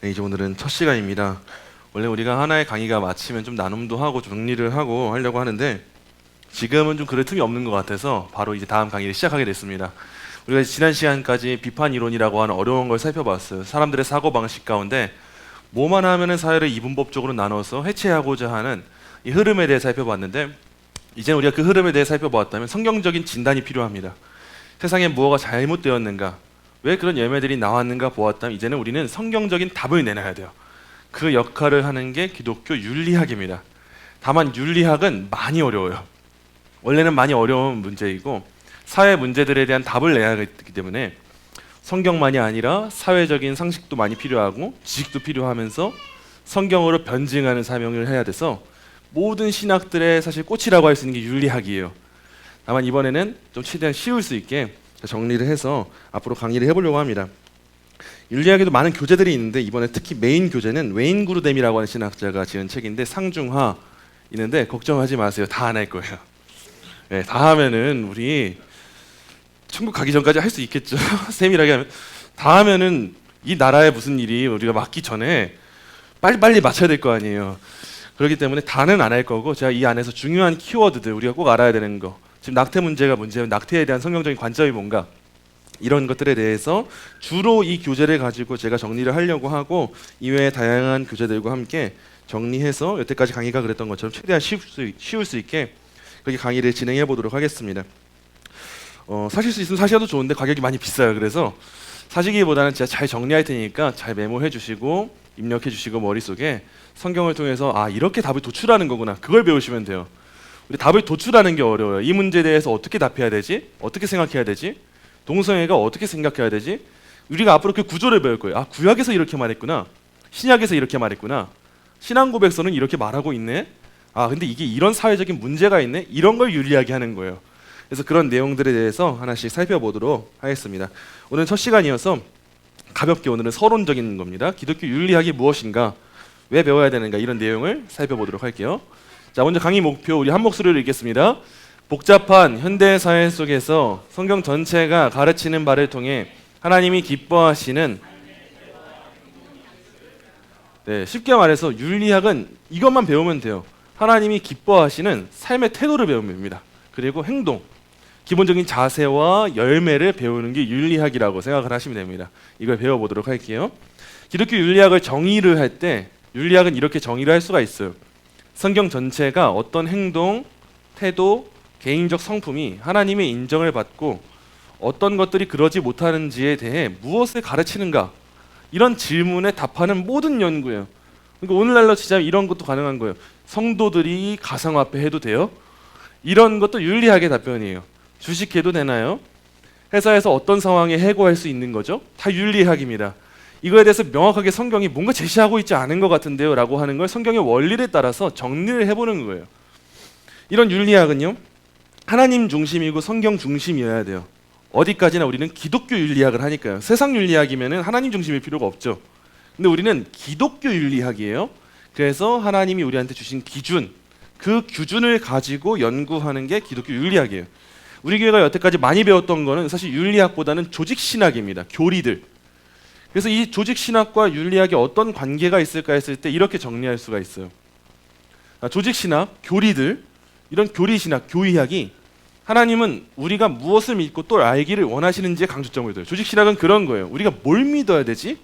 네, 이제 오늘은 첫 시간입니다. 원래 우리가 하나의 강의가 마치면 좀 나눔도 하고 정리를 하고 하려고 하는데 지금은 좀 그럴 틈이 없는 것 같아서 바로 이제 다음 강의를 시작하게 됐습니다. 우리가 지난 시간까지 비판 이론이라고 하는 어려운 걸 살펴봤어요. 사람들의 사고방식 가운데 뭐만 하면은 사회를 이분법적으로 나눠서 해체하고자 하는 이 흐름에 대해 살펴봤는데 이제 우리가 그 흐름에 대해 살펴보았다면 성경적인 진단이 필요합니다. 세상에 무엇가 잘못되었는가, 왜 그런 예매들이 나왔는가 보았다면 이제는 우리는 성경적인 답을 내놔야 돼요. 그 역할을 하는 게 기독교 윤리학입니다. 다만 윤리학은 많이 어려워요. 원래는 많이 어려운 문제이고 사회 문제들에 대한 답을 내야 하기 때문에 성경만이 아니라 사회적인 상식도 많이 필요하고 지식도 필요하면서 성경으로 변증하는 사명을 해야 돼서 모든 신학들의 사실 꽃이라고 할 수 있는 게 윤리학이에요. 다만 이번에는 좀 최대한 쉬울 수 있게 정리를 해서 앞으로 강의를 해보려고 합니다. 윤리학에도 많은 교재들이 있는데 이번에 특히 메인 교재는 웨인 구르뎀이라고 하는 신학자가 지은 책인데 상중하 있는데 걱정하지 마세요. 다 안 할 거예요. 네, 다 하면은 우리 천국 가기 전까지 할 수 있겠죠. 세밀하게 하면 다 하면은 이 나라에 무슨 일이 우리가 맡기 전에 빨리빨리 맞춰야 될 거 아니에요. 그렇기 때문에 다는 안 할 거고 제가 이 안에서 중요한 키워드들 우리가 꼭 알아야 되는 거, 지금 낙태 문제가 문제면 낙태에 대한 성경적인 관점이 뭔가, 이런 것들에 대해서 주로 이 교재를 가지고 제가 정리를 하려고 하고 이외에 다양한 교재들과 함께 정리해서 여태까지 강의가 그랬던 것처럼 최대한 쉬울 수 있게 그렇게 강의를 진행해 보도록 하겠습니다. 사실 수 있으면 사셔도 좋은데 가격이 많이 비싸요. 그래서 사시기보다는 제가 잘 정리할 테니까 잘 메모해 주시고 입력해 주시고 머릿속에 성경을 통해서 이렇게 답을 도출하는 거구나, 그걸 배우시면 돼요. 우리 답을 도출하는 게 어려워요. 이 문제에 대해서 어떻게 답해야 되지? 어떻게 생각해야 되지? 동성애가 어떻게 생각해야 되지? 우리가 앞으로 그 구조를 배울 거예요. 구약에서 이렇게 말했구나, 신약에서 이렇게 말했구나, 신앙고백서는 이렇게 말하고 있네. 근데 이게 이런 사회적인 문제가 있네. 이런 걸 윤리하게 하는 거예요. 그래서 그런 내용들에 대해서 하나씩 살펴보도록 하겠습니다. 오늘 첫 시간이어서 가볍게 오늘은 서론적인 겁니다. 기독교 윤리학이 무엇인가, 왜 배워야 되는가, 이런 내용을 살펴보도록 할게요. 자, 먼저 강의 목표 우리 한 목소리로 읽겠습니다. 복잡한 현대 사회 속에서 성경 전체가 가르치는 바를 통해 하나님이 기뻐하시는, 쉽게 말해서 윤리학은 이것만 배우면 돼요. 하나님이 기뻐하시는 삶의 태도를 배우면 됩니다. 그리고 행동, 기본적인 자세와 열매를 배우는 게 윤리학이라고 생각을 하시면 됩니다. 이걸 배워보도록 할게요. 기독교 윤리학을 정의를 할 때 윤리학은 이렇게 정의를 할 수가 있어요. 성경 전체가 어떤 행동, 태도, 개인적 성품이 하나님의 인정을 받고 어떤 것들이 그러지 못하는지에 대해 무엇을 가르치는가, 이런 질문에 답하는 모든 연구예요. 그러니까 오늘날로 치자면 이런 것도 가능한 거예요. 성도들이 가상화폐 해도 돼요? 이런 것도 윤리학의 답변이에요. 주식해도 되나요? 회사에서 어떤 상황에 해고할 수 있는 거죠? 다 윤리학입니다. 이거에 대해서 명확하게 성경이 뭔가 제시하고 있지 않은 것 같은데요 라고 하는 걸 성경의 원리를 따라서 정리를 해보는 거예요. 이런 윤리학은요, 하나님 중심이고 성경 중심이어야 돼요. 어디까지나 우리는 기독교 윤리학을 하니까요. 세상 윤리학이면 하나님 중심일 필요가 없죠. 근데 우리는 기독교 윤리학이에요. 그래서 하나님이 우리한테 주신 기준, 그 기준을 가지고 연구하는 게 기독교 윤리학이에요. 우리 교회가 여태까지 많이 배웠던 거는 사실 윤리학보다는 조직신학입니다. 교리들. 그래서 이 조직신학과 윤리학에 어떤 관계가 있을까 했을 때 이렇게 정리할 수가 있어요. 조직신학, 교리들, 이런 교리신학, 교의학이 하나님은 우리가 무엇을 믿고 또 알기를 원하시는지에 강조점을 둬요. 조직신학은 그런 거예요. 우리가 뭘 믿어야 되지?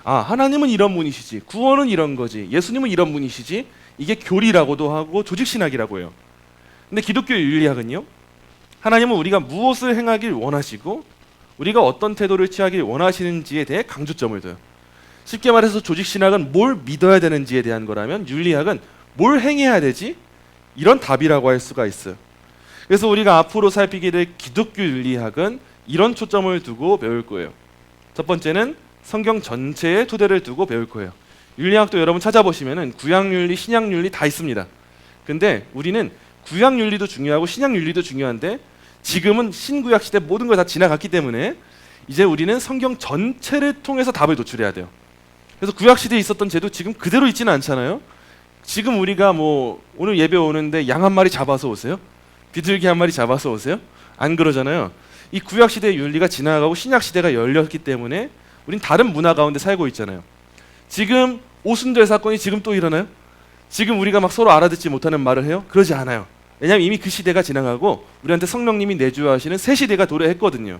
하나님은 이런 분이시지, 구원은 이런 거지, 예수님은 이런 분이시지, 이게 교리라고도 하고 조직신학이라고 해요. 근데 기독교 윤리학은요, 하나님은 우리가 무엇을 행하길 원하시고 우리가 어떤 태도를 취하길 원하시는지에 대해 강조점을 둬요. 쉽게 말해서 조직신학은 뭘 믿어야 되는지에 대한 거라면 윤리학은 뭘 행해야 되지? 이런 답이라고 할 수가 있어요. 그래서 우리가 앞으로 살피게 될 기독교 윤리학은 이런 초점을 두고 배울 거예요. 첫 번째는 성경 전체의 토대를 두고 배울 거예요. 윤리학도 여러분 찾아보시면은 구약윤리, 신약윤리 다 있습니다. 근데 우리는 구약윤리도 중요하고 신약윤리도 중요한데 지금은 신구약 시대 모든 걸 다 지나갔기 때문에 이제 우리는 성경 전체를 통해서 답을 도출해야 돼요. 그래서 구약 시대에 있었던 제도 지금 그대로 있지는 않잖아요. 지금 우리가 오늘 예배 오는데 양 한 마리 잡아서 오세요? 비둘기 한 마리 잡아서 오세요? 안 그러잖아요. 이 구약 시대의 윤리가 지나가고 신약 시대가 열렸기 때문에 우린 다른 문화 가운데 살고 있잖아요. 지금 오순절 사건이 지금 또 일어나요? 지금 우리가 막 서로 알아듣지 못하는 말을 해요? 그러지 않아요. 왜냐하면 이미 그 시대가 지나가고 우리한테 성령님이 내주하시는 새 시대가 도래했거든요.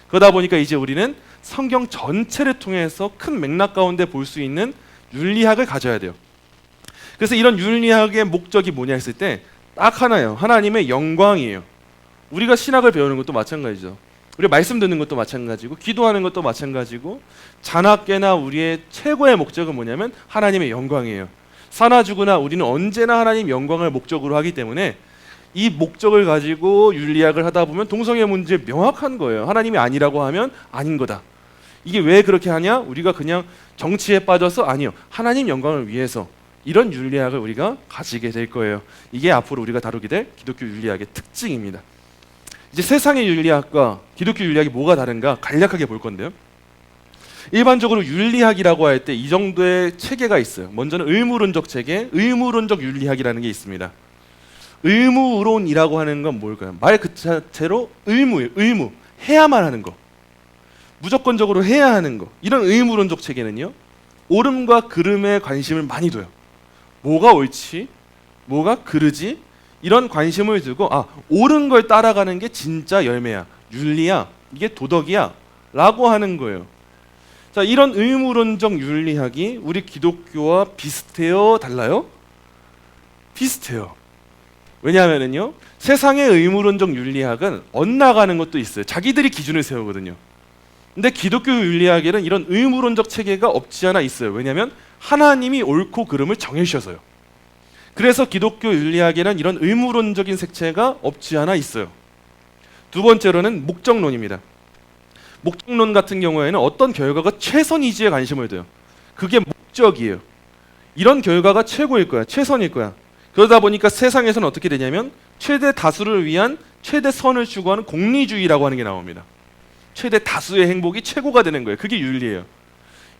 그러다 보니까 이제 우리는 성경 전체를 통해서 큰 맥락 가운데 볼 수 있는 윤리학을 가져야 돼요. 그래서 이런 윤리학의 목적이 뭐냐 했을 때 딱 하나예요. 하나님의 영광이에요. 우리가 신학을 배우는 것도 마찬가지죠. 우리가 말씀 듣는 것도 마찬가지고 기도하는 것도 마찬가지고 잔학계나 우리의 최고의 목적은 뭐냐면 하나님의 영광이에요. 사나 죽으나 우리는 언제나 하나님 영광을 목적으로 하기 때문에 이 목적을 가지고 윤리학을 하다 보면 동성애 문제 명확한 거예요. 하나님이 아니라고 하면 아닌 거다. 이게 왜 그렇게 하냐? 우리가 그냥 정치에 빠져서 아니요. 하나님 영광을 위해서 이런 윤리학을 우리가 가지게 될 거예요. 이게 앞으로 우리가 다루게 될 기독교 윤리학의 특징입니다. 이제 세상의 윤리학과 기독교 윤리학이 뭐가 다른가 간략하게 볼 건데요. 일반적으로 윤리학이라고 할 때 이 정도의 체계가 있어요. 먼저는 의무론적 체계, 의무론적 윤리학이라는 게 있습니다. 의무론이라고 하는 건 뭘까요? 말 그 자체로 의무예요. 의무. 해야만 하는 거. 무조건적으로 해야 하는 거. 이런 의무론적 체계는요. 옳음과 그름에 관심을 많이 둬요. 뭐가 옳지? 뭐가 그르지? 이런 관심을 두고 옳은 걸 따라가는 게 진짜 열매야. 윤리야. 이게 도덕이야. 라고 하는 거예요. 자, 이런 의무론적 윤리학이 우리 기독교와 비슷해요? 달라요? 비슷해요. 왜냐하면요, 세상의 의무론적 윤리학은 엇나가는 것도 있어요. 자기들이 기준을 세우거든요. 근데 기독교 윤리학에는 이런 의무론적 체계가 없지 않아 있어요. 왜냐하면 하나님이 옳고 그름을 정해주셔서요. 그래서 기독교 윤리학에는 이런 의무론적인 색채가 없지 않아 있어요. 두 번째로는 목적론입니다. 목적론 같은 경우에는 어떤 결과가 최선이지에 관심을 둬요. 그게 목적이에요. 이런 결과가 최고일 거야. 최선일 거야. 그러다 보니까 세상에서는 어떻게 되냐면 최대 다수를 위한 최대 선을 추구하는 공리주의라고 하는 게 나옵니다. 최대 다수의 행복이 최고가 되는 거예요. 그게 윤리예요.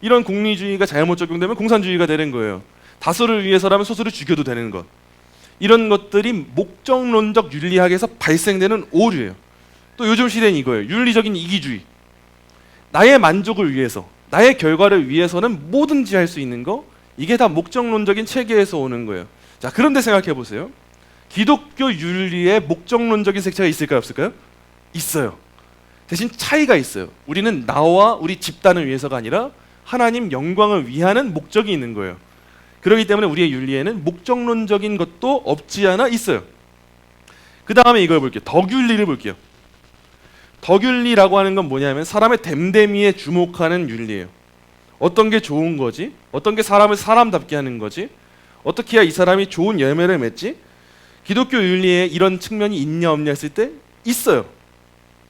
이런 공리주의가 잘못 적용되면 공산주의가 되는 거예요. 다수를 위해서라면 소수를 죽여도 되는 것. 이런 것들이 목적론적 윤리학에서 발생되는 오류예요. 또 요즘 시대는 이거예요. 윤리적인 이기주의. 나의 만족을 위해서, 나의 결과를 위해서는 뭐든지 할 수 있는 거. 이게 다 목적론적인 체계에서 오는 거예요. 자, 그런데 생각해 보세요. 기독교 윤리에 목적론적인 색채가 있을까요? 없을까요? 있어요. 대신 차이가 있어요. 우리는 나와 우리 집단을 위해서가 아니라 하나님 영광을 위하는 목적이 있는 거예요. 그렇기 때문에 우리의 윤리에는 목적론적인 것도 없지 않아 있어요. 그 다음에 이걸 볼게요. 덕윤리를 볼게요. 덕윤리라고 하는 건 뭐냐면 사람의 됨됨이에 주목하는 윤리예요. 어떤 게 좋은 거지? 어떤 게 사람을 사람답게 하는 거지? 어떻게 해야 이 사람이 좋은 열매를 맺지? 기독교 윤리에 이런 측면이 있냐 없냐 했을 때 있어요.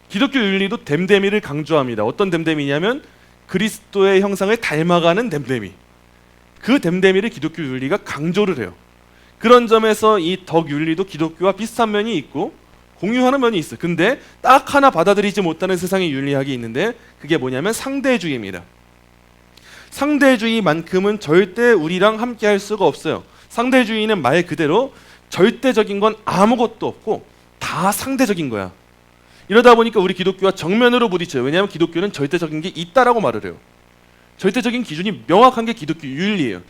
기독교 윤리도 됨됨이를 강조합니다. 어떤 됨됨이냐면 그리스도의 형상을 닮아가는 됨됨이. 그 됨됨이를 기독교 윤리가 강조를 해요. 그런 점에서 이 덕윤리도 기독교와 비슷한 면이 있고 공유하는 면이 있어요. 근데 딱 하나 받아들이지 못하는 세상의 윤리학이 있는데 그게 뭐냐면 상대주의입니다. 상대주의만큼은 절대 우리랑 함께 할 수가 없어요. 상대주의는 말 그대로 절대적인 건 아무것도 없고 다 상대적인 거야. 이러다 보니까 우리 기독교와 정면으로 부딪혀요. 왜냐하면 기독교는 절대적인 게 있다라고 말을 해요. 절대적인 기준이 명확한 게 기독교 윤리예요.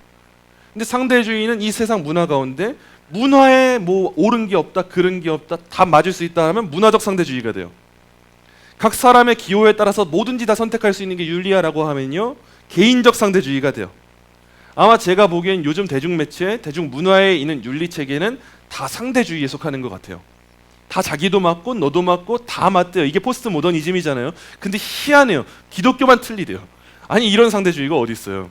근데 상대주의는 이 세상 문화 가운데 문화에 뭐 옳은 게 없다, 그른 게 없다, 다 맞을 수 있다 하면 문화적 상대주의가 돼요. 각 사람의 기호에 따라서 뭐든지 다 선택할 수 있는 게 윤리야라고 하면요, 개인적 상대주의가 돼요. 아마 제가 보기엔 요즘 대중매체, 대중문화에 있는 윤리체계는 다 상대주의에 속하는 것 같아요. 다 자기도 맞고 너도 맞고 다 맞대요. 이게 포스트 모더니즘이잖아요. 근데 희한해요. 기독교만 틀리대요. 아니 이런 상대주의가 어디 있어요.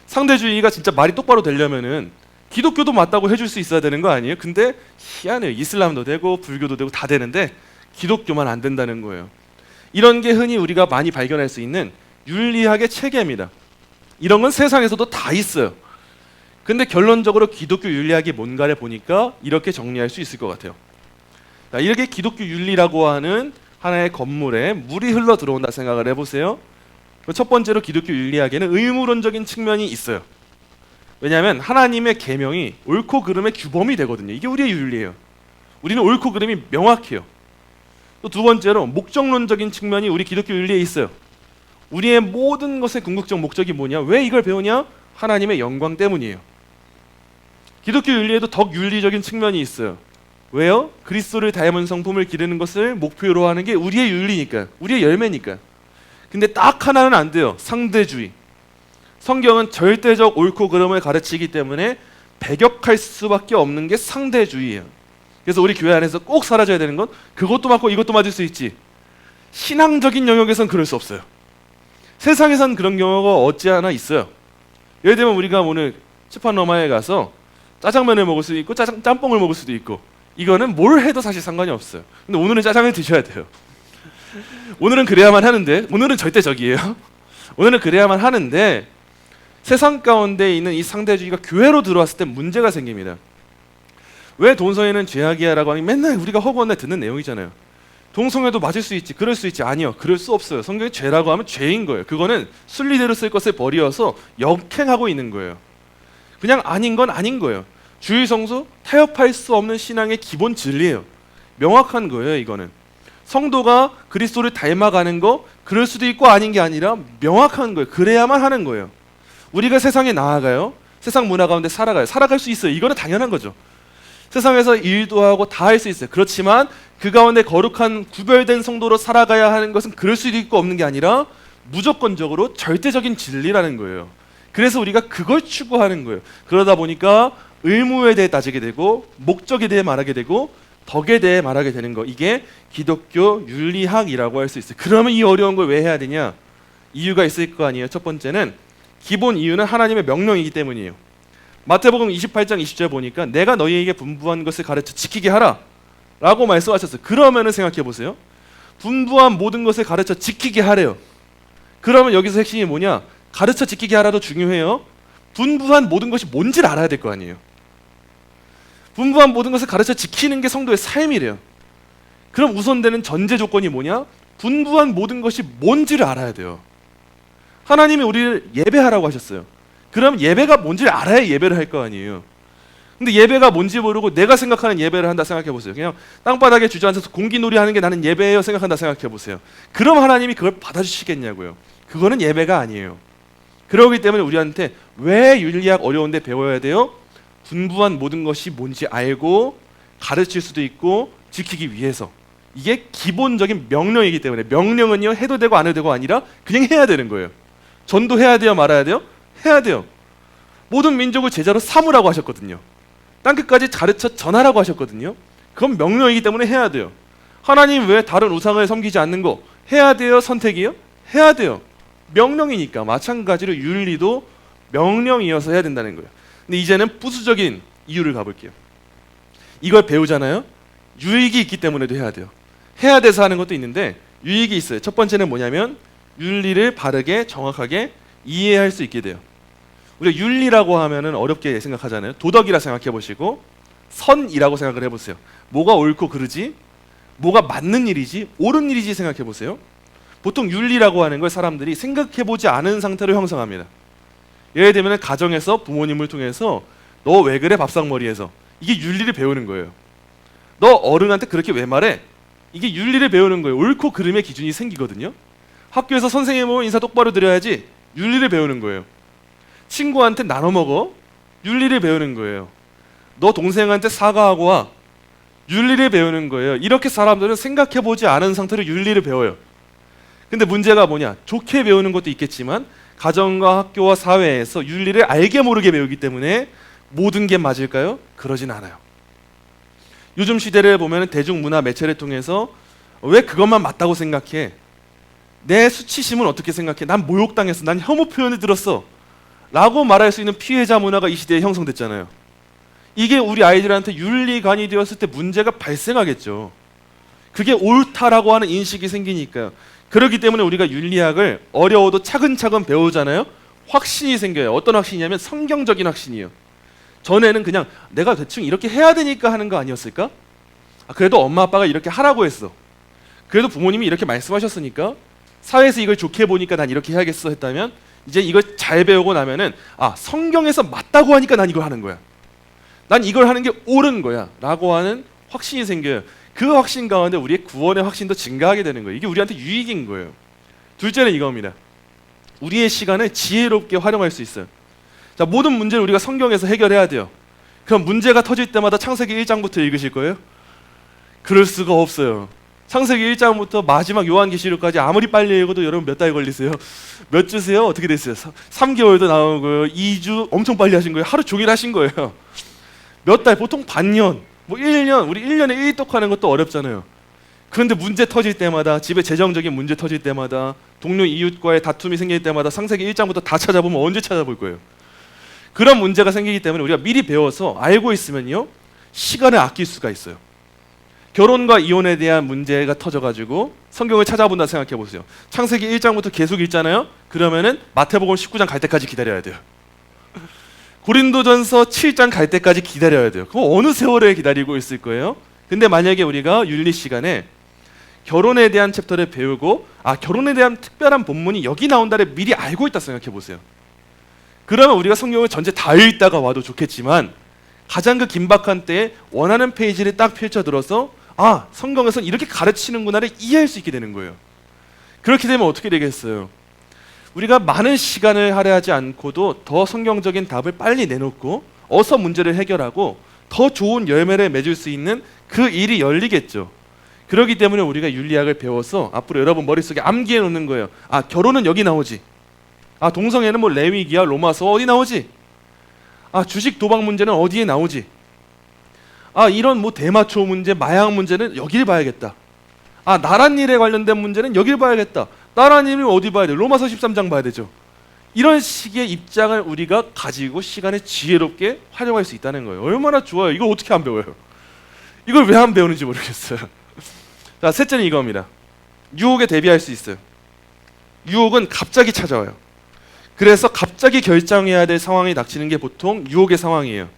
상대주의가 진짜 말이 똑바로 되려면은 기독교도 맞다고 해줄 수 있어야 되는 거 아니에요? 근데 희한해요. 이슬람도 되고 불교도 되고 다 되는데 기독교만 안 된다는 거예요. 이런 게 흔히 우리가 많이 발견할 수 있는 윤리학의 체계입니다. 이런 건 세상에서도 다 있어요. 근데 결론적으로 기독교 윤리학이 뭔가를 보니까 이렇게 정리할 수 있을 것 같아요. 자, 이렇게 기독교 윤리라고 하는 하나의 건물에 물이 흘러 들어온다 생각을 해보세요. 첫 번째로 기독교 윤리학에는 의무론적인 측면이 있어요. 왜냐하면 하나님의 계명이 옳고 그름의 규범이 되거든요. 이게 우리의 윤리예요. 우리는 옳고 그름이 명확해요. 또 두 번째로 목적론적인 측면이 우리 기독교 윤리에 있어요. 우리의 모든 것의 궁극적 목적이 뭐냐? 왜 이걸 배우냐? 하나님의 영광 때문이에요. 기독교 윤리에도 더 윤리적인 측면이 있어요. 왜요? 그리스도를 닮은 성품을 기르는 것을 목표로 하는 게 우리의 윤리니까, 우리의 열매니까. 근데 딱 하나는 안 돼요. 상대주의. 성경은 절대적 옳고 그름을 가르치기 때문에 배격할 수밖에 없는 게 상대주의예요. 그래서 우리 교회 안에서 꼭 사라져야 되는 건 그것도 맞고 이것도 맞을 수 있지, 신앙적인 영역에선 그럴 수 없어요. 세상에선 그런 경우가 어찌하나 있어요. 예를 들면 우리가 오늘 치판로마에 가서 짜장면을 먹을 수도 있고 짬뽕을 먹을 수도 있고, 이거는 뭘 해도 사실 상관이 없어요. 근데 오늘은 짜장을 드셔야 돼요. 오늘은 그래야만 하는데, 오늘은 절대적이에요. 오늘은 그래야만 하는데, 세상 가운데 있는 이 상대주의가 교회로 들어왔을 때 문제가 생깁니다. 왜 동성애는 죄악이야 라고 하니 맨날 우리가 허구한 날 듣는 내용이잖아요. 동성애도 맞을 수 있지, 그럴 수 있지. 아니요, 그럴 수 없어요. 성경이 죄라고 하면 죄인 거예요. 그거는 순리대로 쓸 것을 버리어서 역행하고 있는 거예요. 그냥 아닌 건 아닌 거예요. 주의 성수, 타협할 수 없는 신앙의 기본 진리예요. 명확한 거예요. 이거는 성도가 그리스도를 닮아가는 거, 그럴 수도 있고 아닌 게 아니라 명확한 거예요. 그래야만 하는 거예요. 우리가 세상에 나아가요, 세상 문화 가운데 살아갈 수 있어요. 이거는 당연한 거죠. 세상에서 일도 하고 다 할 수 있어요. 그렇지만 그 가운데 거룩한 구별된 성도로 살아가야 하는 것은 그럴 수도 있고 없는 게 아니라 무조건적으로 절대적인 진리라는 거예요. 그래서 우리가 그걸 추구하는 거예요. 그러다 보니까 의무에 대해 따지게 되고, 목적에 대해 말하게 되고, 덕에 대해 말하게 되는 거, 이게 기독교 윤리학이라고 할 수 있어요. 그러면 이 어려운 걸 왜 해야 되냐? 이유가 있을 거 아니에요. 첫 번째는, 기본 이유는 하나님의 명령이기 때문이에요. 마태복음 28장 20절 보니까 내가 너희에게 분부한 것을 가르쳐 지키게 하라 라고 말씀하셨어요. 그러면은 생각해 보세요. 분부한 모든 것을 가르쳐 지키게 하래요. 그러면 여기서 핵심이 뭐냐? 가르쳐 지키게 하라도 중요해요. 분부한 모든 것이 뭔지를 알아야 될 거 아니에요. 분부한 모든 것을 가르쳐 지키는 게 성도의 삶이래요. 그럼 우선되는 전제 조건이 뭐냐? 분부한 모든 것이 뭔지를 알아야 돼요. 하나님이 우리를 예배하라고 하셨어요. 그럼 예배가 뭔지를 알아야 예배를 할 거 아니에요. 근데 예배가 뭔지 모르고 내가 생각하는 예배를 한다 생각해 보세요. 그냥 땅바닥에 주저앉아서 공기놀이 하는 게 나는 예배예요 생각한다 생각해 보세요. 그럼 하나님이 그걸 받아주시겠냐고요. 그거는 예배가 아니에요. 그렇기 때문에 우리한테 왜 윤리학 어려운데 배워야 돼요? 분부한 모든 것이 뭔지 알고 가르칠 수도 있고 지키기 위해서. 이게 기본적인 명령이기 때문에, 명령은요 해도 되고 안 해도 되고 아니라 그냥 해야 되는 거예요. 전도해야 돼요 말아야 돼요? 해야 돼요. 모든 민족을 제자로 삼으라고 하셨거든요. 땅끝까지 가르쳐 전하라고 하셨거든요. 그건 명령이기 때문에 해야 돼요. 하나님 왜 다른 우상을 섬기지 않는 거? 해야 돼요? 선택이요? 해야 돼요. 명령이니까. 마찬가지로 윤리도 명령이어서 해야 된다는 거예요. 근데 이제는 부수적인 이유를 가볼게요. 이걸 배우잖아요. 유익이 있기 때문에도 해야 돼요. 해야 돼서 하는 것도 있는데 유익이 있어요. 첫 번째는 뭐냐면 윤리를 바르게 정확하게 이해할 수 있게 돼요. 우리가 윤리라고 하면은 어렵게 생각하잖아요. 도덕이라 생각해 보시고 선이라고 생각을 해보세요. 뭐가 옳고 그르지, 뭐가 맞는 일이지, 옳은 일이지 생각해 보세요. 보통 윤리라고 하는 걸 사람들이 생각해 보지 않은 상태로 형성합니다. 예를 들면 가정에서 부모님을 통해서 너 왜 그래 밥상머리에서, 이게 윤리를 배우는 거예요. 너 어른한테 그렇게 왜 말해? 이게 윤리를 배우는 거예요. 옳고 그름의 기준이 생기거든요. 학교에서 선생님 보면 인사 똑바로 드려야지, 윤리를 배우는 거예요. 친구한테 나눠 먹어, 윤리를 배우는 거예요. 너 동생한테 사과하고 와, 윤리를 배우는 거예요. 이렇게 사람들은 생각해보지 않은 상태로 윤리를 배워요. 근데 문제가 뭐냐? 좋게 배우는 것도 있겠지만 가정과 학교와 사회에서 윤리를 알게 모르게 배우기 때문에 모든 게 맞을까요? 그러진 않아요. 요즘 시대를 보면 대중문화 매체를 통해서 왜 그것만 맞다고 생각해? 내 수치심은 어떻게 생각해? 난 모욕당했어, 난 혐오 표현을 들었어 라고 말할 수 있는 피해자 문화가 이 시대에 형성됐잖아요. 이게 우리 아이들한테 윤리관이 되었을 때 문제가 발생하겠죠. 그게 옳다라고 하는 인식이 생기니까요. 그렇기 때문에 우리가 윤리학을 어려워도 차근차근 배우잖아요. 확신이 생겨요. 어떤 확신이냐면 성경적인 확신이에요. 전에는 그냥 내가 대충 이렇게 해야 되니까 하는 거 아니었을까? 그래도 엄마 아빠가 이렇게 하라고 했어, 그래도 부모님이 이렇게 말씀하셨으니까, 사회에서 이걸 좋게 보니까 난 이렇게 해야겠어 했다면, 이제 이걸 잘 배우고 나면은 성경에서 맞다고 하니까 난 이걸 하는 거야, 난 이걸 하는 게 옳은 거야 라고 하는 확신이 생겨요. 그 확신 가운데 우리의 구원의 확신도 증가하게 되는 거예요. 이게 우리한테 유익인 거예요. 둘째는 이겁니다. 우리의 시간을 지혜롭게 활용할 수 있어요. 자, 모든 문제를 우리가 성경에서 해결해야 돼요. 그럼 문제가 터질 때마다 창세기 1장부터 읽으실 거예요? 그럴 수가 없어요. 창세기 1장부터 마지막 요한계시록까지 아무리 빨리 읽어도 여러분 몇 달 걸리세요? 몇 주세요? 어떻게 됐어요? 3개월도 나오고요. 2주 엄청 빨리 하신 거예요. 하루 종일 하신 거예요. 몇 달, 보통 반년, 뭐 1년, 우리 1년에 1독하는 것도 어렵잖아요. 그런데 문제 터질 때마다, 집에 재정적인 문제 터질 때마다, 동료 이웃과의 다툼이 생길 때마다 창세기 1장부터 다 찾아보면 언제 찾아볼 거예요? 그런 문제가 생기기 때문에 우리가 미리 배워서 알고 있으면요, 시간을 아낄 수가 있어요. 결혼과 이혼에 대한 문제가 터져가지고 성경을 찾아본다 생각해 보세요. 창세기 1장부터 계속 읽잖아요. 그러면은 마태복음 19장 갈 때까지 기다려야 돼요. 고린도전서 7장 갈 때까지 기다려야 돼요. 그럼 어느 세월에 기다리고 있을 거예요? 근데 만약에 우리가 윤리 시간에 결혼에 대한 챕터를 배우고, 결혼에 대한 특별한 본문이 여기 나온다를 미리 알고 있다 생각해 보세요. 그러면 우리가 성경을 전체 다 읽다가 와도 좋겠지만, 가장 그 긴박한 때에 원하는 페이지를 딱 펼쳐들어서 성경에서는 이렇게 가르치는구나를 이해할 수 있게 되는 거예요. 그렇게 되면 어떻게 되겠어요? 우리가 많은 시간을 할애하지 않고도 더 성경적인 답을 빨리 내놓고 어서 문제를 해결하고 더 좋은 열매를 맺을 수 있는 그 일이 열리겠죠. 그렇기 때문에 우리가 윤리학을 배워서 앞으로 여러분 머릿속에 암기해 놓는 거예요. 결혼은 여기 나오지. 동성애는 뭐 레위기야, 로마서 어디 나오지? 주식 도박 문제는 어디에 나오지? 이런 뭐 대마초 문제, 마약 문제는 여길 봐야겠다. 나란 일에 관련된 문제는 여길 봐야겠다. 나란 일은 어디 봐야 돼? 로마서 13장 봐야 되죠. 이런 식의 입장을 우리가 가지고 시간을 지혜롭게 활용할 수 있다는 거예요. 얼마나 좋아요. 이걸 어떻게 안 배워요? 이걸 왜 안 배우는지 모르겠어요. 자, 셋째는 이겁니다. 유혹에 대비할 수 있어요. 유혹은 갑자기 찾아와요. 그래서 갑자기 결정해야 될 상황이 닥치는 게 보통 유혹의 상황이에요.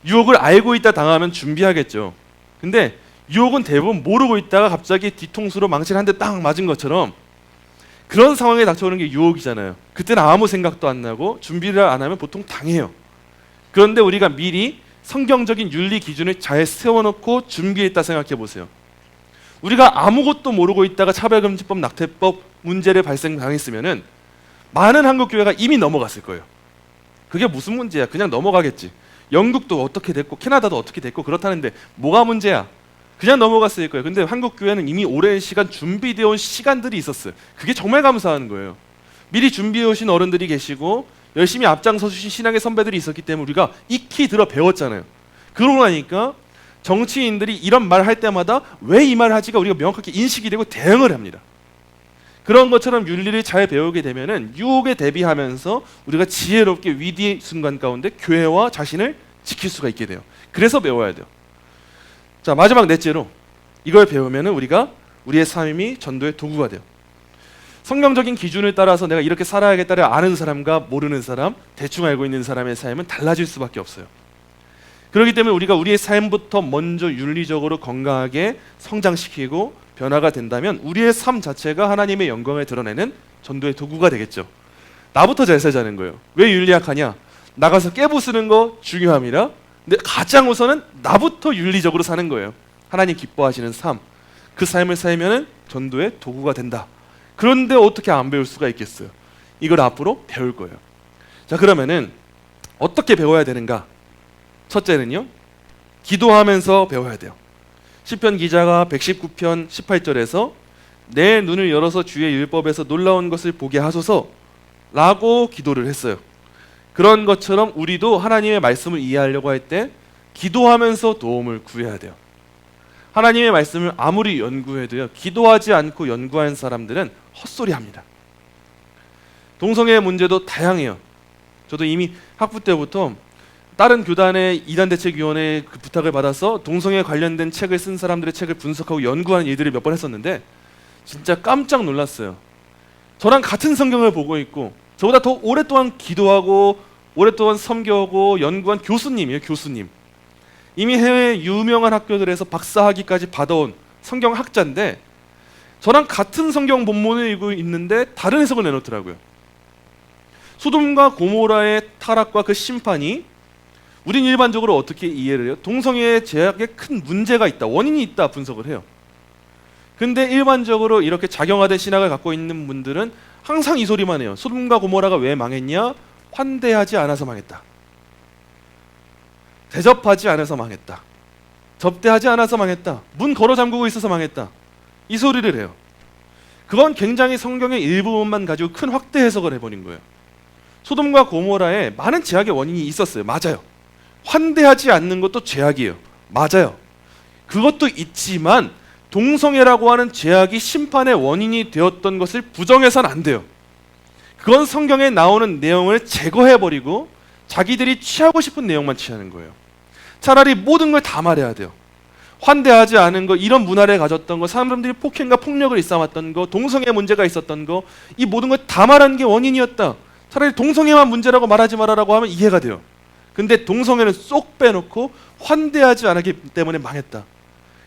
유혹을 알고 있다 당하면 준비하겠죠. 근데 유혹은 대부분 모르고 있다가 갑자기 뒤통수로 망치를 한 대 딱 맞은 것처럼 그런 상황에 닥쳐오는 게 유혹이잖아요. 그때는 아무 생각도 안 나고 준비를 안 하면 보통 당해요. 그런데 우리가 미리 성경적인 윤리 기준을 잘 세워놓고 준비했다 생각해 보세요. 우리가 아무것도 모르고 있다가 차별금지법, 낙태법 문제를 발생당했으면은 많은 한국 교회가 이미 넘어갔을 거예요. 그게 무슨 문제야? 그냥 넘어가겠지. 영국도 어떻게 됐고 캐나다도 어떻게 됐고 그렇다는데 뭐가 문제야? 그냥 넘어갔을 거예요. 근데 한국 교회는 이미 오랜 시간 준비되어 온 시간들이 있었어요. 그게 정말 감사한 거예요. 미리 준비해 오신 어른들이 계시고 열심히 앞장서 주신 신앙의 선배들이 있었기 때문에 우리가 익히 들어 배웠잖아요. 그러고 나니까 정치인들이 이런 말 할 때마다 왜 이 말을 하지가 우리가 명확하게 인식이 되고 대응을 합니다. 그런 것처럼 윤리를 잘 배우게 되면은 유혹에 대비하면서 우리가 지혜롭게 위기의 순간 가운데 교회와 자신을 지킬 수가 있게 돼요. 그래서 배워야 돼요. 자, 마지막 넷째로 이걸 배우면은 우리가 우리의 삶이 전도의 도구가 돼요. 성경적인 기준을 따라서 내가 이렇게 살아야겠다를 아는 사람과 모르는 사람, 대충 알고 있는 사람의 삶은 달라질 수밖에 없어요. 그렇기 때문에 우리가 우리의 삶부터 먼저 윤리적으로 건강하게 성장시키고 변화가 된다면 우리의 삶 자체가 하나님의 영광을 드러내는 전도의 도구가 되겠죠. 나부터 잘 살자는 거예요. 왜 윤리학하냐? 나가서 깨부수는 거 중요합니다. 근데 가장 우선은 나부터 윤리적으로 사는 거예요. 하나님 기뻐하시는 삶, 그 삶을 살면은 전도의 도구가 된다. 그런데 어떻게 안 배울 수가 있겠어요? 이걸 앞으로 배울 거예요. 자, 그러면은 어떻게 배워야 되는가? 첫째는요, 기도하면서 배워야 돼요. 시편 기자가 119편 18절에서 내 눈을 열어서 주의 율법에서 놀라운 것을 보게 하소서 라고 기도를 했어요. 그런 것처럼 우리도 하나님의 말씀을 이해하려고 할 때 기도하면서 도움을 구해야 돼요. 하나님의 말씀을 아무리 연구해도요, 기도하지 않고 연구한 사람들은 헛소리합니다. 동성애 문제도 다양해요. 저도 이미 학부 때부터 다른 교단의 이단대책위원회 그 부탁을 받아서 동성애 관련된 책을 쓴 사람들의 책을 분석하고 연구하는 일들을 몇 번 했었는데 진짜 깜짝 놀랐어요. 저랑 같은 성경을 보고 있고 저보다 더 오랫동안 기도하고 오랫동안 섬겨오고 연구한 교수님이에요. 교수님. 이미 해외 유명한 학교들에서 박사학위까지 받아온 성경학자인데 저랑 같은 성경 본문을 읽고 있는데 다른 해석을 내놓더라고요. 소돔과 고모라의 타락과 그 심판이 우린 일반적으로 어떻게 이해를 해요? 동성애의 제약에 큰 문제가 있다, 원인이 있다 분석을 해요. 근데 일반적으로 이렇게 작용화된 신학을 갖고 있는 분들은 항상 이 소리만 해요. 소돔과 고모라가 왜 망했냐? 환대하지 않아서 망했다. 대접하지 않아서 망했다. 접대하지 않아서 망했다. 문 걸어 잠그고 있어서 망했다. 이 소리를 해요. 그건 굉장히 성경의 일부분만 가지고 큰 확대 해석을 해버린 거예요. 소돔과 고모라에 많은 죄악의 원인이 있었어요. 맞아요. 환대하지 않는 것도 죄악이에요. 맞아요. 그것도 있지만 동성애라고 하는 죄악이 심판의 원인이 되었던 것을 부정해서는 안 돼요. 그건 성경에 나오는 내용을 제거해버리고 자기들이 취하고 싶은 내용만 취하는 거예요. 차라리 모든 걸 다 말해야 돼요. 환대하지 않은 거, 이런 문화를 가졌던 거, 사람들이 폭행과 폭력을 일삼았던 거, 동성애 문제가 있었던 거, 이 모든 걸 다 말하는 게 원인이었다. 차라리 동성애만 문제라고 말하지 말아라고 하면 이해가 돼요. 근데 동성애는 쏙 빼놓고 환대하지 않았기 때문에 망했다.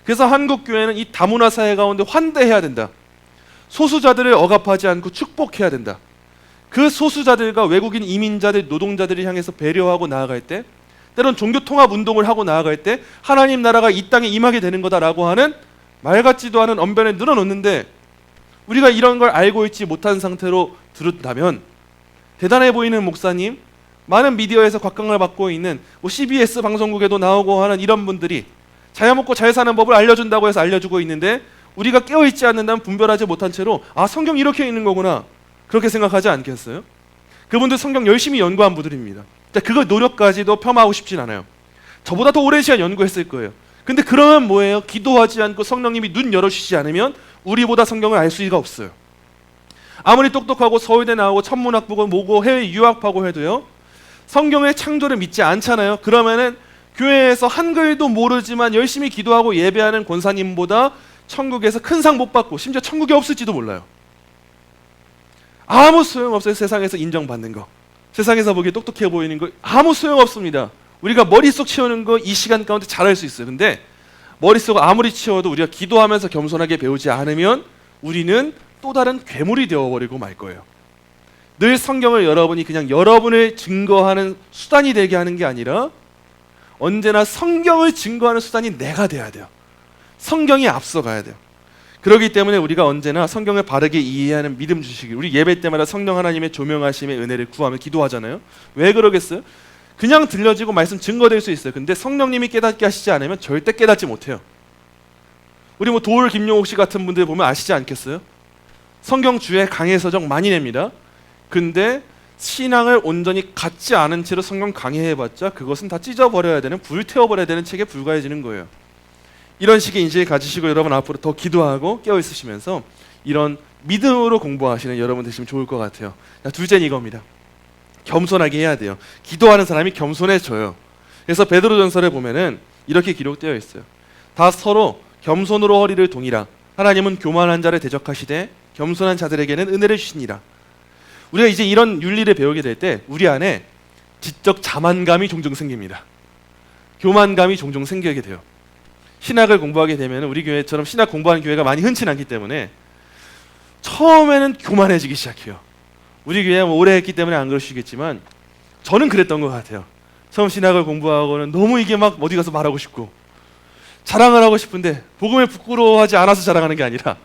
그래서 한국 교회는 이 다문화 사회 가운데 환대해야 된다. 소수자들을 억압하지 않고 축복해야 된다. 그 소수자들과 외국인 이민자들, 노동자들을 향해서 배려하고 나아갈 때, 때론 종교 통합 운동을 하고 나아갈 때 하나님 나라가 이 땅에 임하게 되는 거다라고 하는 말 같지도 않은 언변을 늘어놓는데, 우리가 이런 걸 알고 있지 못한 상태로 들었다면 대단해 보이는 목사님, 많은 미디어에서 곽강을 받고 있는 CBS 방송국에도 나오고 하는 이런 분들이 잘 먹고 잘 사는 법을 알려준다고 해서 알려주고 있는데, 우리가 깨어있지 않는다면 분별하지 못한 채로 성경 이렇게 있는 거구나, 그렇게 생각하지 않겠어요? 그분들 성경 열심히 연구한 분들입니다. 그걸 노력까지도 폄하하고 싶진 않아요. 저보다 더 오랜 시간 연구했을 거예요. 근데 그러면 뭐예요? 기도하지 않고 성령님이 눈 열어주시지 않으면 우리보다 성경을 알 수가 없어요. 아무리 똑똑하고 서울대 나오고 천문학 보고 뭐고 해외 유학하고 해도요, 성경의 창조를 믿지 않잖아요. 그러면은 교회에서 한글도 모르지만 열심히 기도하고 예배하는 권사님보다 천국에서 큰 상 못 받고 심지어 천국에 없을지도 몰라요. 아무 소용없어요. 세상에서 인정받는 거, 세상에서 보기에 똑똑해 보이는 거 아무 소용없습니다. 우리가 머릿속 채우는 거 이 시간 가운데 잘할 수 있어요. 근데 머릿속을 아무리 채워도 우리가 기도하면서 겸손하게 배우지 않으면 우리는 또 다른 괴물이 되어버리고 말 거예요. 늘 성경을 여러분이 그냥 여러분을 증거하는 수단이 되게 하는 게 아니라 언제나 성경을 증거하는 수단이 내가 돼야 돼요. 성경이 앞서가야 돼요. 그렇기 때문에 우리가 언제나 성경을 바르게 이해하는 믿음 주시길, 우리 예배 때마다 성령 하나님의 조명하심의 은혜를 구하며 기도하잖아요. 왜 그러겠어요? 그냥 들려지고 말씀 증거될 수 있어요. 근데 성령님이 깨닫게 하시지 않으면 절대 깨닫지 못해요. 우리 도울 김용옥 씨 같은 분들 보면 아시지 않겠어요? 성경 주에 강해 서적 많이 냅니다. 근데 신앙을 온전히 갖지 않은 채로 성경 강해해봤자 그것은 다 찢어버려야 되는, 불태워버려야 되는 책에 불과해지는 거예요. 이런 식의 인식을 가지시고 여러분 앞으로 더 기도하고 깨어있으시면서 이런 믿음으로 공부하시는 여러분 되시면 좋을 것 같아요. 둘째는 이겁니다. 겸손하게 해야 돼요. 기도하는 사람이 겸손해져요. 그래서 베드로전서를 보면은 이렇게 기록되어 있어요. 다 서로 겸손으로 허리를 동이라. 하나님은 교만한 자를 대적하시되 겸손한 자들에게는 은혜를 주시니라. 우리가 이제 이런 윤리를 배우게 될 때 우리 안에 지적 자만감이 종종 생깁니다. 교만감이 종종 생기게 돼요. 신학을 공부하게 되면 우리 교회처럼 신학 공부하는 교회가 많이 흔치 않기 때문에 처음에는 교만해지기 시작해요. 우리 교회 오래 했기 때문에 안 그러시겠지만 저는 그랬던 것 같아요. 처음 신학을 공부하고는 너무 이게 막 어디 가서 말하고 싶고 자랑을 하고 싶은데 복음을 부끄러워하지 않아서 자랑하는 게 아니라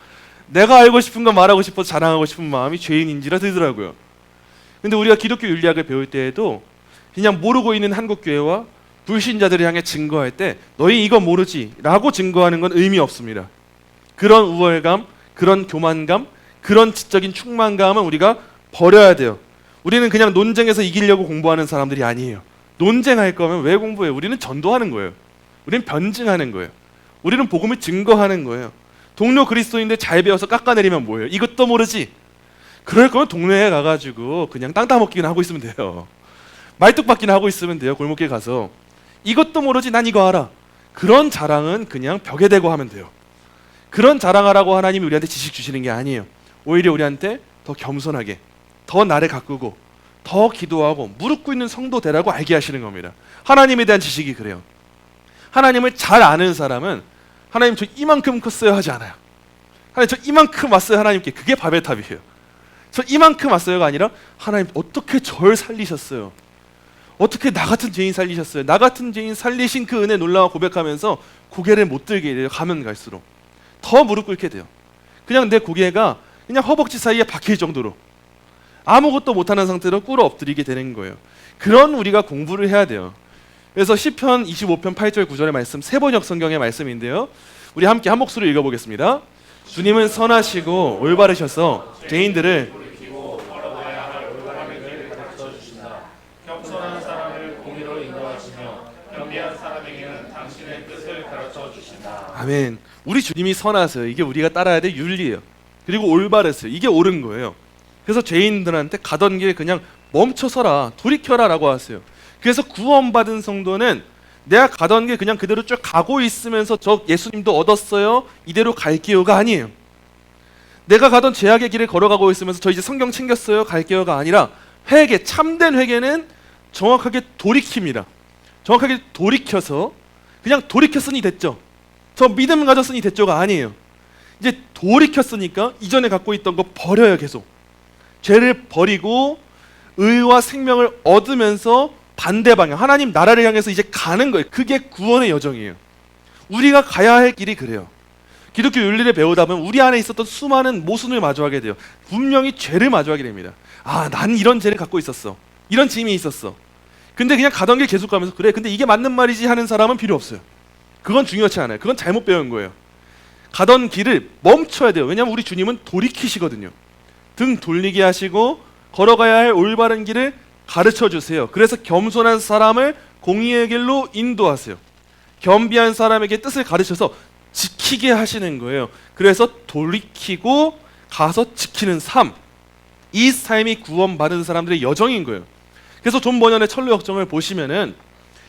내가 알고 싶은 거 말하고 싶어서 자랑하고 싶은 마음이 죄인인지라 들더라고요. 근데 우리가 기독교 윤리학을 배울 때에도 그냥 모르고 있는 한국 교회와 불신자들을 향해 증거할 때 너희 이거 모르지 라고 증거하는 건 의미 없습니다. 그런 우월감, 그런 교만감, 그런 지적인 충만감은 우리가 버려야 돼요. 우리는 그냥 논쟁에서 이기려고 공부하는 사람들이 아니에요. 논쟁할 거면 왜 공부해요? 우리는 전도하는 거예요. 우리는 변증하는 거예요. 우리는 복음을 증거하는 거예요. 동료 그리스도인들 잘 배워서 깎아내리면 뭐예요? 이것도 모르지? 그럴 거면 동네에 가가지고 그냥 땅 따먹기나 하고 있으면 돼요. 말뚝박기나 하고 있으면 돼요. 골목길 가서. 이것도 모르지, 난 이거 알아. 그런 자랑은 그냥 벽에 대고 하면 돼요. 그런 자랑하라고 하나님이 우리한테 지식 주시는 게 아니에요. 오히려 우리한테 더 겸손하게, 더 나를 가꾸고, 더 기도하고 무릎 꿇는 성도 되라고 알게 하시는 겁니다. 하나님에 대한 지식이 그래요. 하나님을 잘 아는 사람은 하나님 저 이만큼 컸어요 하지 않아요. 하나님 저 이만큼 왔어요 하나님께. 그게 바벨탑이에요. 저 이만큼 왔어요가 아니라 하나님 어떻게 절 살리셨어요. 어떻게 나 같은 죄인 살리셨어요. 나 같은 죄인 살리신 그 은혜 놀라워 고백하면서 고개를 못 들게 돼요. 가면 갈수록 더 무릎 꿇게 돼요. 그냥 내 고개가 그냥 허벅지 사이에 박힐 정도로 아무것도 못하는 상태로 꿇어 엎드리게 되는 거예요. 그런 우리가 공부를 해야 돼요. 그래서 시편 25편 8절 9절의 말씀, 세번역 성경의 말씀인데요. 우리 함께 한 목소리로 읽어보겠습니다. 주님은 선하시고 올바르셔서 죄인들을 겸손한 사람을 공의로 인도하시며 겸비한 사람에게는 당신의 뜻을 가르쳐 주신다. 아멘. 우리 주님이 선하세요. 이게 우리가 따라야 될 윤리예요. 그리고 올바르세요. 이게 옳은 거예요. 그래서 죄인들한테 가던 길 그냥 멈춰서라, 돌이켜라 라고 하세요. 그래서 구원받은 성도는 내가 가던 길 그냥 그대로 쭉 가고 있으면서 저 예수님도 얻었어요, 이대로 갈게요가 아니에요. 내가 가던 죄악의 길을 걸어가고 있으면서 저 이제 성경 챙겼어요, 갈게요가 아니라 회개, 참된 회개는 정확하게 돌이킵니다. 정확하게 돌이켜서 그냥 돌이켰으니 됐죠, 저 믿음 가졌으니 됐죠가 아니에요. 이제 돌이켰으니까 이전에 갖고 있던 거 버려요. 계속 죄를 버리고 의와 생명을 얻으면서 반대 방향, 하나님 나라를 향해서 이제 가는 거예요. 그게 구원의 여정이에요. 우리가 가야 할 길이 그래요. 기독교 윤리를 배우다 보면 우리 안에 있었던 수많은 모순을 마주하게 돼요. 분명히 죄를 마주하게 됩니다. 아, 난 이런 죄를 갖고 있었어, 이런 짐이 있었어. 근데 그냥 가던 길 계속 가면서 그래, 근데 이게 맞는 말이지 하는 사람은 필요 없어요. 그건 중요치 않아요. 그건 잘못 배운 거예요. 가던 길을 멈춰야 돼요. 왜냐하면 우리 주님은 돌이키시거든요. 등 돌리게 하시고 걸어가야 할 올바른 길을 가르쳐 주세요. 그래서 겸손한 사람을 공의의 길로 인도하세요. 겸비한 사람에게 뜻을 가르쳐서 지키게 하시는 거예요. 그래서 돌이키고 가서 지키는 삶, 이 삶이 구원받은 사람들의 여정인 거예요. 그래서 존 버년의 철로 역정을 보시면은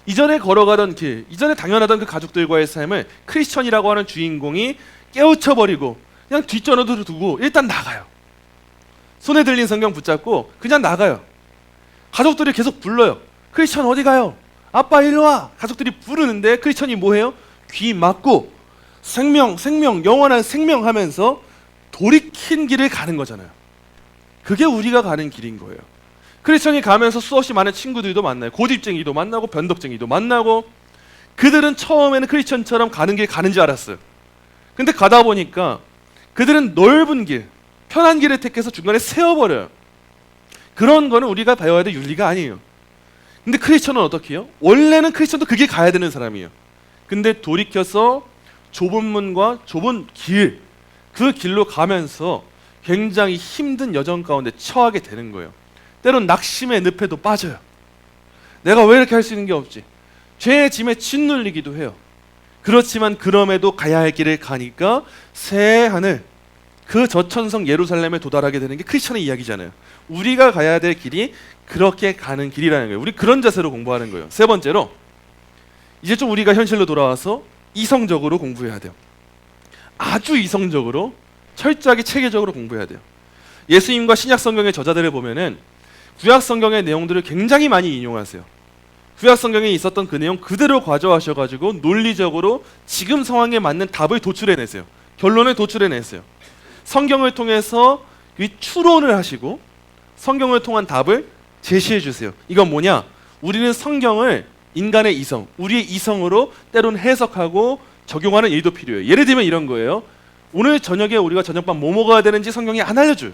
이전에 걸어가던 길, 이전에 당연하던 그 가족들과의 삶을 크리스천이라고 하는 주인공이 깨우쳐버리고 그냥 뒷전으로 두고 일단 나가요. 손에 들린 성경 붙잡고 그냥 나가요. 가족들이 계속 불러요. 크리스천 어디 가요? 아빠 일로 와. 가족들이 부르는데 크리스천이 뭐해요? 귀 막고 생명, 생명, 영원한 생명 하면서 돌이킨 길을 가는 거잖아요. 그게 우리가 가는 길인 거예요. 크리스천이 가면서 수없이 많은 친구들도 만나요. 고집쟁이도 만나고 변덕쟁이도 만나고. 그들은 처음에는 크리스천처럼 가는 길 가는 줄 알았어요. 근데 가다 보니까 그들은 넓은 길, 편한 길을 택해서 중간에 세워버려요. 그런 거는 우리가 배워야 될 윤리가 아니에요. 근데 크리스천은 어떻게 해요? 원래는 크리스천도 그게 가야 되는 사람이에요. 근데 돌이켜서 좁은 문과 좁은 길, 그 길로 가면서 굉장히 힘든 여정 가운데 처하게 되는 거예요. 때론 낙심의 늪에도 빠져요. 내가 왜 이렇게 할 수 있는 게 없지? 죄의 짐에 짓눌리기도 해요. 그렇지만 그럼에도 가야 할 길을 가니까 새 하늘, 그 저천성 예루살렘에 도달하게 되는 게 크리스천의 이야기잖아요. 우리가 가야 될 길이 그렇게 가는 길이라는 거예요. 우리 그런 자세로 공부하는 거예요. 세 번째로, 이제 좀 우리가 현실로 돌아와서 이성적으로 공부해야 돼요. 아주 이성적으로, 철저하게 체계적으로 공부해야 돼요. 예수님과 신약 성경의 저자들을 보면은 구약 성경의 내용들을 굉장히 많이 인용하세요. 구약 성경에 있었던 그 내용 그대로 가져와셔가지고 논리적으로 지금 상황에 맞는 답을 도출해내세요. 결론을 도출해내세요. 성경을 통해서 추론을 하시고 성경을 통한 답을 제시해 주세요. 이건 뭐냐? 우리는 성경을 인간의 이성, 우리의 이성으로 때론 해석하고 적용하는 일도 필요해요. 예를 들면 이런 거예요. 오늘 저녁에 우리가 저녁밥 뭐 먹어야 되는지 성경이 안 알려줘요.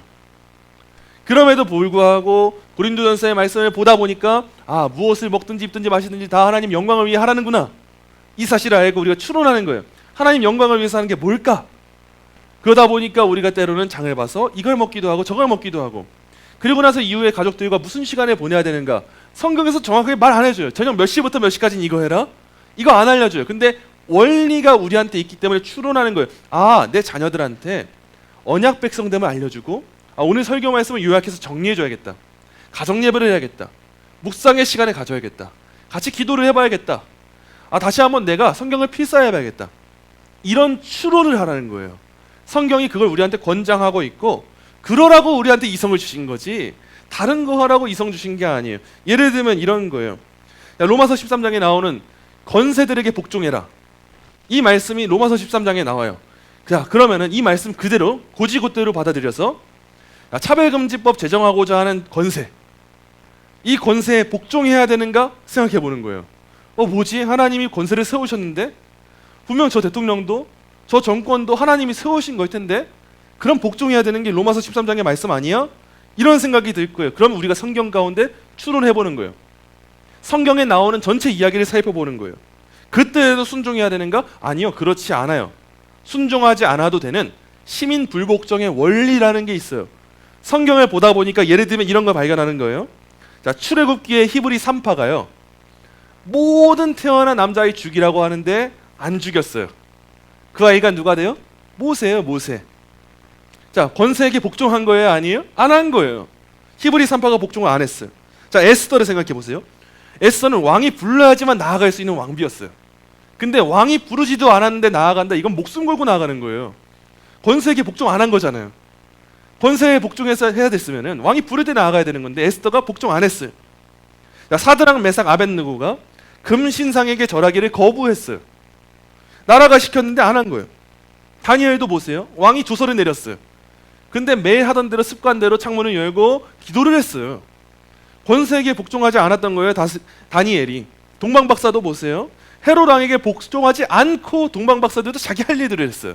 그럼에도 불구하고 고린도전서의 말씀을 보다 보니까 아, 무엇을 먹든지 입든지 마시든지 다 하나님 영광을 위해 하라는구나, 이 사실을 알고 우리가 추론하는 거예요. 하나님 영광을 위해서 하는 게 뭘까? 그러다 보니까 우리가 때로는 장을 봐서 이걸 먹기도 하고 저걸 먹기도 하고, 그리고 나서 이후에 가족들과 무슨 시간을 보내야 되는가 성경에서 정확하게 말 안 해줘요. 저녁 몇 시부터 몇 시까지는 이거 해라, 이거 안 알려줘요. 근데 원리가 우리한테 있기 때문에 추론하는 거예요. 아, 내 자녀들한테 언약 백성됨을 알려주고, 아, 오늘 설교 말씀을 요약해서 정리해줘야겠다, 가정 예배를 해야겠다, 묵상의 시간을 가져야겠다, 같이 기도를 해봐야겠다, 아, 다시 한번 내가 성경을 필사해봐야겠다, 이런 추론을 하라는 거예요. 성경이 그걸 우리한테 권장하고 있고 그러라고 우리한테 이성을 주신 거지 다른 거 하라고 이성 주신 게 아니에요. 예를 들면 이런 거예요. 로마서 13장에 나오는 권세들에게 복종해라, 이 말씀이 로마서 13장에 나와요. 자, 그러면은 이 말씀 그대로 고지고대로 받아들여서 차별금지법 제정하고자 하는 권세, 이 권세에 복종해야 되는가 생각해 보는 거예요. 뭐지? 하나님이 권세를 세우셨는데 분명 저 대통령도 저 정권도 하나님이 세우신 걸 텐데 그럼 복종해야 되는 게 로마서 13장의 말씀 아니야? 이런 생각이 들 거예요. 그럼 우리가 성경 가운데 추론해 보는 거예요. 성경에 나오는 전체 이야기를 살펴보는 거예요. 그때에도 순종해야 되는가? 아니요, 그렇지 않아요. 순종하지 않아도 되는 시민 불복종의 원리라는 게 있어요. 성경을 보다 보니까 예를 들면 이런 걸 발견하는 거예요. 자, 출애굽기의 히브리 3파가요. 모든 태어난 남자아이 죽이라고 하는데 안 죽였어요. 그 아이가 누가 돼요? 모세예요, 모세. 자, 권세에게 복종한 거예요, 아니에요? 안 한 거예요. 히브리 3파가 복종을 안 했어요. 자, 에스더를 생각해 보세요. 에스더는 왕이 불러야지만 나아갈 수 있는 왕비였어요. 근데 왕이 부르지도 않았는데 나아간다. 이건 목숨 걸고 나아가는 거예요. 권세에게 복종 안 한 거잖아요. 권세에 복종해서 해야 됐으면은 왕이 부를 때 나아가야 되는 건데 에스더가 복종 안 했어요. 자, 사드락 메삭 아벳느고가 금신상에게 절하기를 거부했어요. 나라가 시켰는데 안 한 거예요. 다니엘도 보세요. 왕이 조서를 내렸어요. 근데 매일 하던 대로 습관대로 창문을 열고 기도를 했어요. 권세에게 복종하지 않았던 거예요. 다니엘이. 동방박사도 보세요. 헤롯 왕에게 복종하지 않고 동방박사들도 자기 할 일들을 했어요.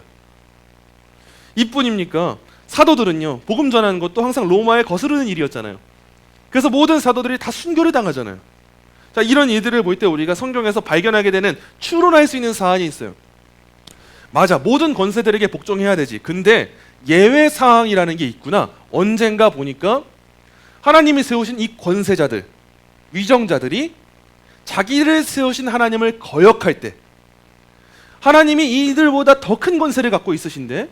이뿐입니까? 사도들은요, 복음 전하는 것도 항상 로마에 거스르는 일이었잖아요. 그래서 모든 사도들이 다 순교를 당하잖아요. 자, 이런 일들을 볼 때 우리가 성경에서 발견하게 되는 추론할 수 있는 사안이 있어요. 맞아, 모든 권세들에게 복종해야 되지. 근데 예외 사항이라는 게 있구나. 언젠가 보니까 하나님이 세우신 이 권세자들, 위정자들이 자기를 세우신 하나님을 거역할 때, 하나님이 이들보다 더 큰 권세를 갖고 있으신데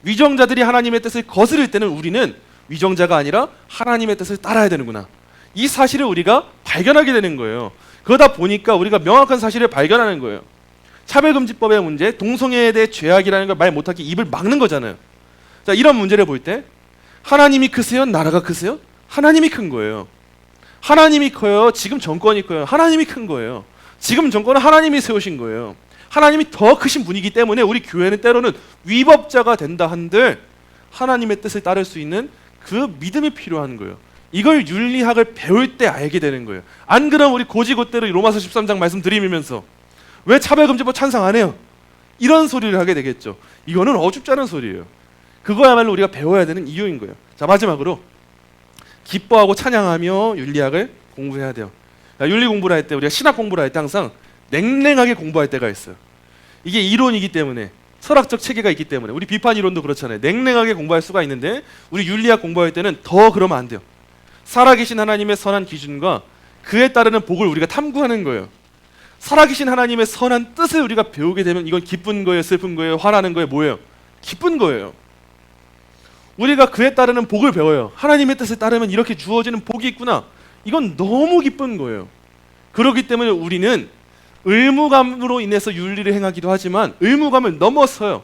위정자들이 하나님의 뜻을 거스를 때는 우리는 위정자가 아니라 하나님의 뜻을 따라야 되는구나. 이 사실을 우리가 발견하게 되는 거예요. 그러다 보니까 우리가 명확한 사실을 발견하는 거예요. 차별금지법의 문제, 동성애에 대해 죄악이라는 걸 말 못하게 입을 막는 거잖아요. 자, 이런 문제를 볼 때 하나님이 크세요? 나라가 크세요? 하나님이 큰 거예요. 하나님이 커요? 지금 정권이 커요? 하나님이 큰 거예요. 지금 정권은 하나님이 세우신 거예요. 하나님이 더 크신 분이기 때문에 우리 교회는 때로는 위법자가 된다 한들 하나님의 뜻을 따를 수 있는 그 믿음이 필요한 거예요. 이걸 윤리학을 배울 때 알게 되는 거예요. 안 그러면 우리 고지고대로 로마서 13장 말씀 들이밀면서 왜 차별금지법 찬성 안 해요? 이런 소리를 하게 되겠죠. 이거는 어줍지 않은 소리예요. 그거야말로 우리가 배워야 되는 이유인 거예요. 자, 마지막으로 기뻐하고 찬양하며 윤리학을 공부해야 돼요. 윤리 공부를 할 때, 우리가 신학 공부를 할 때 항상 냉랭하게 공부할 때가 있어요. 이게 이론이기 때문에, 철학적 체계가 있기 때문에. 우리 비판 이론도 그렇잖아요. 냉랭하게 공부할 수가 있는데 우리 윤리학 공부할 때는 더 그러면 안 돼요. 살아계신 하나님의 선한 기준과 그에 따르는 복을 우리가 탐구하는 거예요. 살아계신 하나님의 선한 뜻을 우리가 배우게 되면 이건 기쁜 거예요, 슬픈 거예요, 화나는 거예요, 뭐예요? 기쁜 거예요. 우리가 그에 따르는 복을 배워요. 하나님의 뜻에 따르면 이렇게 주어지는 복이 있구나. 이건 너무 기쁜 거예요. 그렇기 때문에 우리는 의무감으로 인해서 윤리를 행하기도 하지만 의무감을 넘어서요.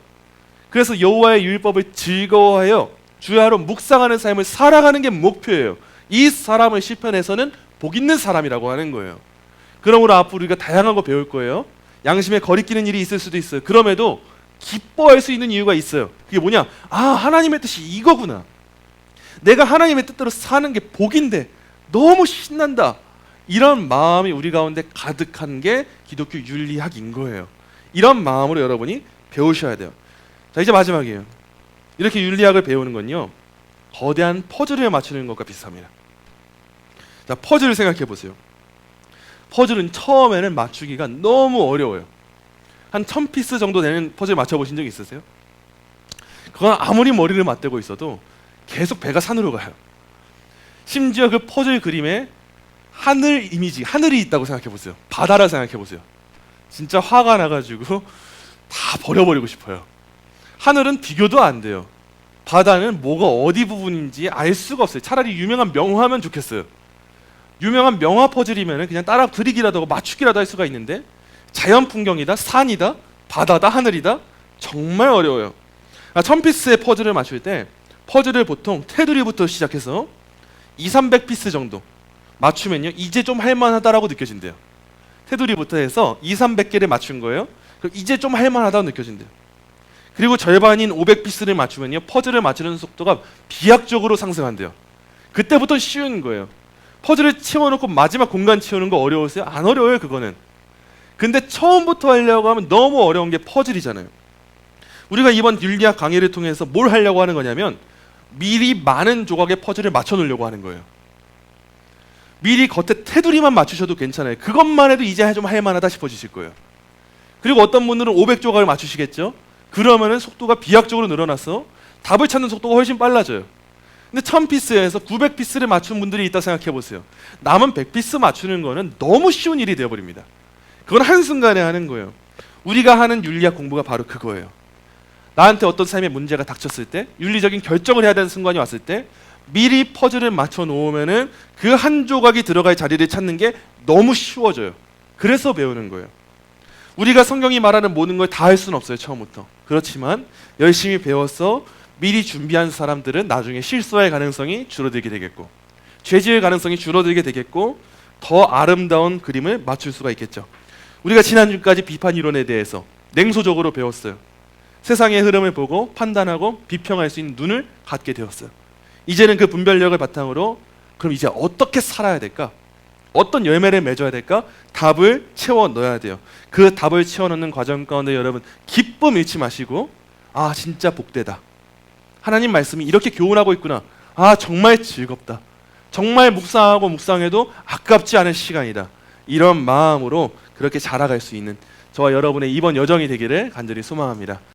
그래서 여호와의 율법을 즐거워하여 주야로 묵상하는 삶을 살아가는 게 목표예요. 이 사람을 시편에서는 복 있는 사람이라고 하는 거예요. 그러므로 앞으로 우리가 다양한 거 배울 거예요. 양심에 거리끼는 일이 있을 수도 있어요. 그럼에도 기뻐할 수 있는 이유가 있어요. 그게 뭐냐? 아, 하나님의 뜻이 이거구나. 내가 하나님의 뜻대로 사는 게 복인데 너무 신난다. 이런 마음이 우리 가운데 가득한 게 기독교 윤리학인 거예요. 이런 마음으로 여러분이 배우셔야 돼요. 자, 이제 마지막이에요. 이렇게 윤리학을 배우는 건요, 거대한 퍼즐을 맞추는 것과 비슷합니다. 자, 퍼즐을 생각해 보세요. 퍼즐은 처음에는 맞추기가 너무 어려워요. 한 1000피스 정도 되는 퍼즐 맞춰보신 적 있으세요? 그건 아무리 머리를 맞대고 있어도 계속 배가 산으로 가요. 심지어 그 퍼즐 그림에 하늘 이미지, 하늘이 있다고 생각해 보세요. 바다라 생각해 보세요. 진짜 화가 나가지고 다 버려버리고 싶어요. 하늘은 비교도 안 돼요. 바다는 뭐가 어디 부분인지 알 수가 없어요. 차라리 유명한 명화면 좋겠어요. 유명한 명화 퍼즐이면 그냥 따라 그리기라도 하고 맞추기라도 할 수가 있는데 자연 풍경이다, 산이다, 바다다, 하늘이다, 정말 어려워요. 1000피스의 퍼즐을 맞출 때 퍼즐을 보통 테두리부터 시작해서 200~300피스 정도 맞추면요, 이제 좀 할만하다라고 느껴진대요. 테두리부터 해서 200~300개를 맞춘 거예요. 그럼 이제 좀 할만하다고 느껴진대요. 그리고 절반인 500피스를 맞추면요, 퍼즐을 맞추는 속도가 비약적으로 상승한대요. 그때부터 쉬운 거예요. 퍼즐을 채워놓고 마지막 공간 채우는 거 어려우세요? 안 어려워요, 그거는. 근데 처음부터 하려고 하면 너무 어려운 게 퍼즐이잖아요. 우리가 이번 윤리학 강의를 통해서 뭘 하려고 하는 거냐면 미리 많은 조각의 퍼즐을 맞춰 놓으려고 하는 거예요. 미리 겉에 테두리만 맞추셔도 괜찮아요. 그것만 해도 이제 좀 할만하다 싶어지실 거예요. 그리고 어떤 분들은 500조각을 맞추시겠죠. 그러면은 속도가 비약적으로 늘어나서 답을 찾는 속도가 훨씬 빨라져요. 근데 1000피스에서 900피스를 맞춘 분들이 있다 생각해 보세요. 남은 100피스 맞추는 거는 너무 쉬운 일이 되어버립니다. 그건 한순간에 하는 거예요. 우리가 하는 윤리학 공부가 바로 그거예요. 나한테 어떤 삶의 문제가 닥쳤을 때, 윤리적인 결정을 해야 되는 순간이 왔을 때 미리 퍼즐을 맞춰 놓으면은 그 한 조각이 들어갈 자리를 찾는 게 너무 쉬워져요. 그래서 배우는 거예요. 우리가 성경이 말하는 모든 걸 다 할 수는 없어요, 처음부터. 그렇지만 열심히 배워서 미리 준비한 사람들은 나중에 실수할 가능성이 줄어들게 되겠고, 죄 지을 가능성이 줄어들게 되겠고, 더 아름다운 그림을 맞출 수가 있겠죠. 우리가 지난주까지 비판 이론에 대해서 냉소적으로 배웠어요. 세상의 흐름을 보고 판단하고 비평할 수 있는 눈을 갖게 되었어요. 이제는 그 분별력을 바탕으로 그럼 이제 어떻게 살아야 될까? 어떤 열매를 맺어야 될까? 답을 채워 넣어야 돼요. 그 답을 채워 넣는 과정 가운데 여러분 기쁨 잃지 마시고, 아 진짜 복되다. 하나님 말씀이 이렇게 교훈하고 있구나. 아 정말 즐겁다. 정말 묵상하고 묵상해도 아깝지 않은 시간이다. 이런 마음으로 그렇게 자라갈 수 있는 저와 여러분의 이번 여정이 되기를 간절히 소망합니다.